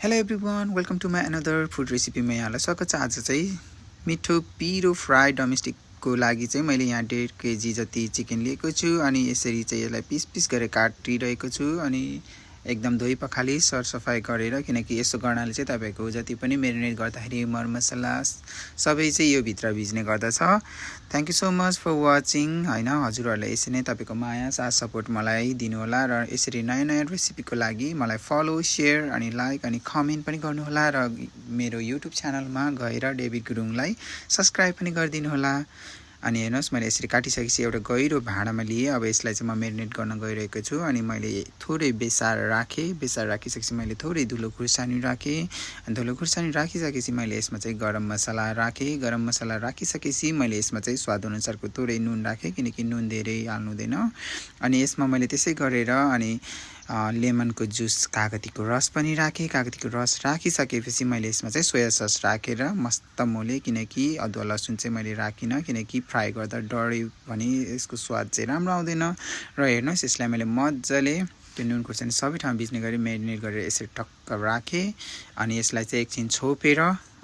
Hello everyone, welcome to my another food recipe मा यहाँलाई स्वागत छ। आज चाहिँ मिठो पिरो फ्राई डोमेस्टिक को लागि चाहिँ मैले यहाँ 1.5 केजी जति चिकन लिएको छु अनि यसरी चाहिँ यसलाई पिस पिस गरेर काटिरहेको छु अनि एकदम धोई पखाली सरसफाई गरेर, किनकि यसो गर्नाले चाहिँ तपाईको जति पनि मेरिनेट गर्दाखेरि मरमसला सबै चाहिँ यो भित्र भिज्ने गर्दछ। Thank you so much for watching हैन। हजुरहरुले यसरी नै तपाईको माया साथ सपोर्ट मलाई दिनु होला र यसरी नयाँ नयाँ रेसिपीको लागि मलाई फलो शेयर अनि लाइक अनि कमेन्ट पनि गर्नु होला र मेरो युट्युब च्यानलमा गएर डेभिड गुरुङलाई सब्स्क्राइब पनि गरिदिनु होला। अनि हेर्नुस्, मैले यसरी काटिसकेपछि एउटा गहिरो भाँडामा लिए। अब यसलाई चाहिँ म मेरिनेट गर्न गइरहेको छु अनि मैले थोरै बेसार राखिसकेपछि मैले थोरै धुलो खुर्सानी राखे अनि धुलो खुर्सानी राखिसकेपछि मैले यसमा चाहिँ गरम मसला राखे। गरम मसला राखिसकेपछि मैले यसमा चाहिँ स्वाद अनुसारको थोरै नुन राखे, किनकि नुन धेरै हाल्नु हुँदैन। अनि यसमा मैले त्यसै गरेर अनि लेमनको जुस कागतीको रस पनि राखे। कागतीको रस राखिसकेपछि मैले यसमा चाहिँ सोया सस राखेर मस्त मोले, किनकि अदुवा लसुन चाहिँ मैले राखिन, किनकि फ्राई गर्दा डढ्यो भने यसको स्वाद चाहिँ राम्रो आउँदैन। र हेर्नुस्, यसलाई मैले मज्जाले त्यो नुन खुर्सानी सबै ठाउँ भिज्ने गरी मेरिनेट गरेर यसरी टक्क राखे अनि यसलाई चाहिँ एकछिन छोपेर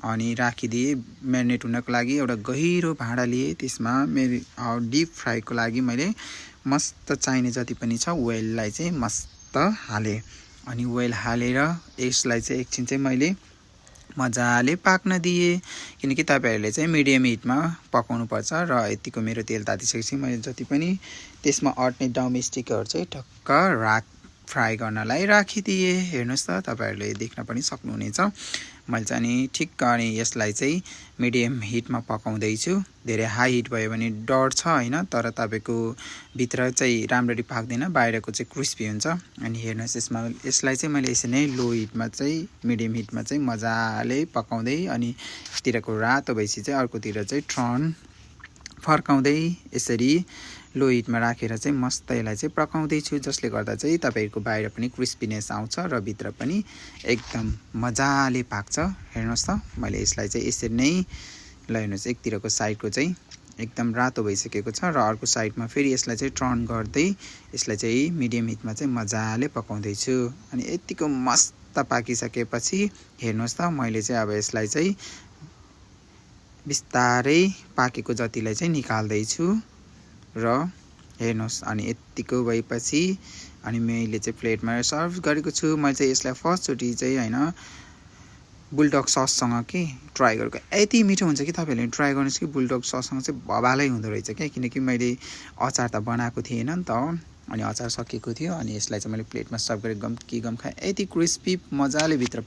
अनि राखिदिए मेरिनेट हुनको लागि। एउटा गहिरो भाँडा लिए, त्यसमा मेरो डीप फ्राईको लागि मैले मस्त चाहिने जति पनि छ ओइललाई चाहिँ मस्त हाले अनि ओइल हालेर यसलाई चाहिँ एकछिन चाहिँ मैले मजाले पाक्न दिए, किनकि तपाईहरुले चाहिँ मिडियम हिटमा पकाउनु पर्छ। र यतिको मेरो तेल तातिसकेपछि मैले जति पनि त्यसमा अट्ने डोमेस्टिकहरु चाहिँ टक्क फ्राई गर्नलाई राखिदिए। हेर्नुस् त, तपाईहरुले देख्न पनि सक्नुहुनेछ। मैले चाहिँ नि ठिक्क अनि यसलाई चाहिँ मिडियम हिटमा पकाउँदै छु। धेरै हाई हिट भयो भने डढ्छ हैन, तर तपाईको भित्र चाहिँ राम्ररी पाक्दैन, बाहिरको चाहिँ क्रिस्पी हुन्छ। अनि हेर्नुस्, यसलाई चाहिँ मैले यसरी नै लो हिटमा चाहिँ मिडियम हिटमा चाहिँ मजाले पकाउँदै अनि यतातिरको रातो भएपछि चाहिँ अर्कोतिर चाहिँ टर्न फर्काउँदै यसरी लो हिटमा राखेर चाहिँ मस्त यसलाई चाहिँ पकाउँदै छु, जसले गर्दा चाहिँ तपाईको बाहिर पनि क्रिस्पीनेस आउँछ र भित्र पनि एकदम मजाले पाक्छ। हेर्नुस् त, मैले यसलाई चाहिँ यसरी नै ल हेर्नुस्, एकतिरको साइडको चाहिँ एकदम रातो भइसकेको छ र अर्को साइडमा फेरि यसलाई चाहिँ टर्न गर्दै यसलाई चाहिँ मिडियम हिटमा चाहिँ मजाले पकाउँदै छु। अनि यतिको मस्त पाकिसकेपछि हेर्नुस् त, मैले चाहिँ अब यसलाई चाहिँ बिस्तारै पाकेको जतिलाई चाहिँ निकाल्दै छु र हेर्नुस्, अनि यतिको भएपछि अनि मैले चाहिँ प्लेटमा सर्भ गरेको छु। मैले चाहिँ यसलाई फर्स्ट चोटी चाहिँ हैन बुलडग सससँग के ट्राई गरेको, यति मिठो हुन्छ कि तपाईहरुले ट्राई गर्नुस् कि बुलडग सससँग चाहिँ बबालै हुँदो रहेछ के, किनकि मैले अचार त बनाएको थिएन नि त अनि अचार सकिएको थियो अनि यसलाई चाहिँ मैले प्लेटमा सर्भ गरेर गम खाए। यति क्रिस्पी मजाले भित्र